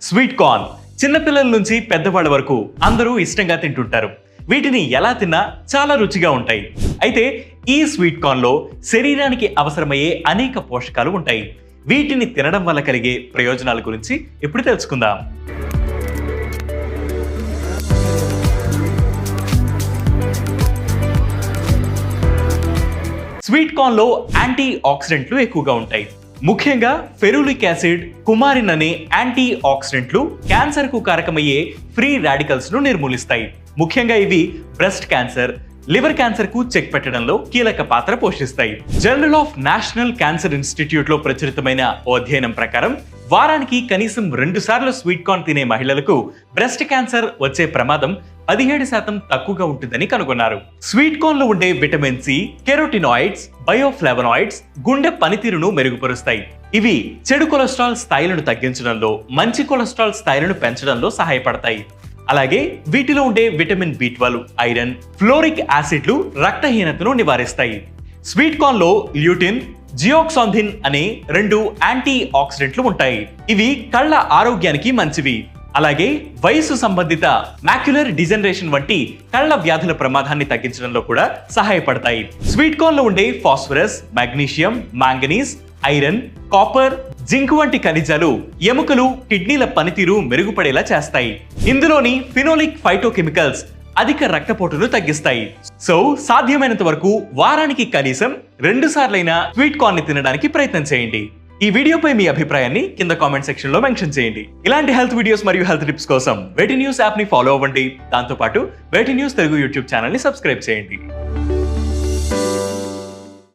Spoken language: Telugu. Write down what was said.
స్వీట్ కార్న్ చిన్నపిల్లల నుంచి పెద్దవాళ్ళ వరకు అందరూ ఇష్టంగా తింటుంటారు. వీటిని ఎలా తిన్నా చాలా రుచిగా ఉంటాయి. అయితే ఈ స్వీట్ కార్న్ లో శరీరానికి అవసరమయ్యే అనేక పోషకాలు ఉంటాయి. వీటిని తినడం వల్ల కలిగే ప్రయోజనాల గురించి ఇప్పుడు తెలుసుకుందాం. స్వీట్ కార్న్ లో యాంటీ ఆక్సిడెంట్లు ఎక్కువగా ఉంటాయి. ముఖ్యంగా ఫెరులిక్ యాసిడ్, కుమారిన్ అనే యాంటీ ఆక్సిడెంట్లు క్యాన్సర్ కు కారకమయ్యే ఫ్రీ రాడికల్స్ ను నిర్మూలిస్తాయి. ముఖ్యంగా ఇవి బ్రెస్ట్ క్యాన్సర్, లివర్ క్యాన్సర్ కు చెక్ పెట్టడంలో కీలక పాత్ర పోషిస్తాయి. Journal of national cancer institute లో ప్రచురితమైన ఓ అధ్యయనం ప్రకారం వారానికి కనీసం 2 సార్లు స్వీట్ కార్న్ తినే మహిళలకు బ్రెస్ట్ క్యాన్సర్ వచ్చే ప్రమాదం 17% తక్కువగా ఉంటుందని కనుగొన్నారు. స్వీట్ కార్న్ లో ఉండే విటమిన్ సి, కెరోటినాయిడ్స్, బయోఫ్లావనాయిడ్స్ గుండె పనితీరును మెరుగుపరుస్తాయి. ఇవి చెడు కొలెస్ట్రాల్ స్థాయిలను తగ్గించడంలో, మంచి కొలెస్ట్రాల్ స్థాయిలను పెంచడంలో సహాయపడతాయి. అలాగే వీటిలో ఉండే విటమిన్ బి12, ఐరన్, ఫ్లోరిక్ యాసిడ్లు రక్తహీనతను నివారిస్తాయి. స్వీట్ కార్న్ లో ల్యూటిన్, జియోక్సాంథిన్ అనే 2 యాంటీ ఆక్సిడెంట్లు ఉంటాయి. ఇవి కళ్ళ ఆరోగ్యానికి మంచివి. అలాగే వయసు సంబంధిత మాక్యులర్ డిజనరేషన్ వంటి కళ్ళ వ్యాధుల ప్రమాదాన్ని తగ్గించడంలో కూడా సహాయపడతాయి. స్వీట్ కార్న్ లో ఉండే phosphorus, magnesium, manganese, iron, copper, zinc వంటి ఖనిజాలు ఎముకలు, కిడ్నీల పనితీరు మెరుగుపడేలా చేస్తాయి. ఇందులోని ఫినోలిక్ ఫైటోకెమికల్స్ అధిక రక్తపోటును తగ్గిస్తాయి. సో సాధ్యమైనంత వరకు వారానికి కనీసం 2 సార్లైనా స్వీట్ కార్న్ ని తినడానికి ప్రయత్నం చేయండి. ఈ వీడియోపై మీ అభిప్రాయాన్ని కింద కామెంట్ సెక్షన్ లో మెన్షన్ చేయండి. ఇలాంటి హెల్త్ వీడియోస్ మరియు హెల్త్ టిప్స్ కోసం వేటి న్యూస్ యాప్ ని ఫాలో అవ్వండి. దాంతోపాటు వేటి న్యూస్ తెలుగు యూట్యూబ్ ఛానల్ ని సబ్స్క్రైబ్ చేయండి.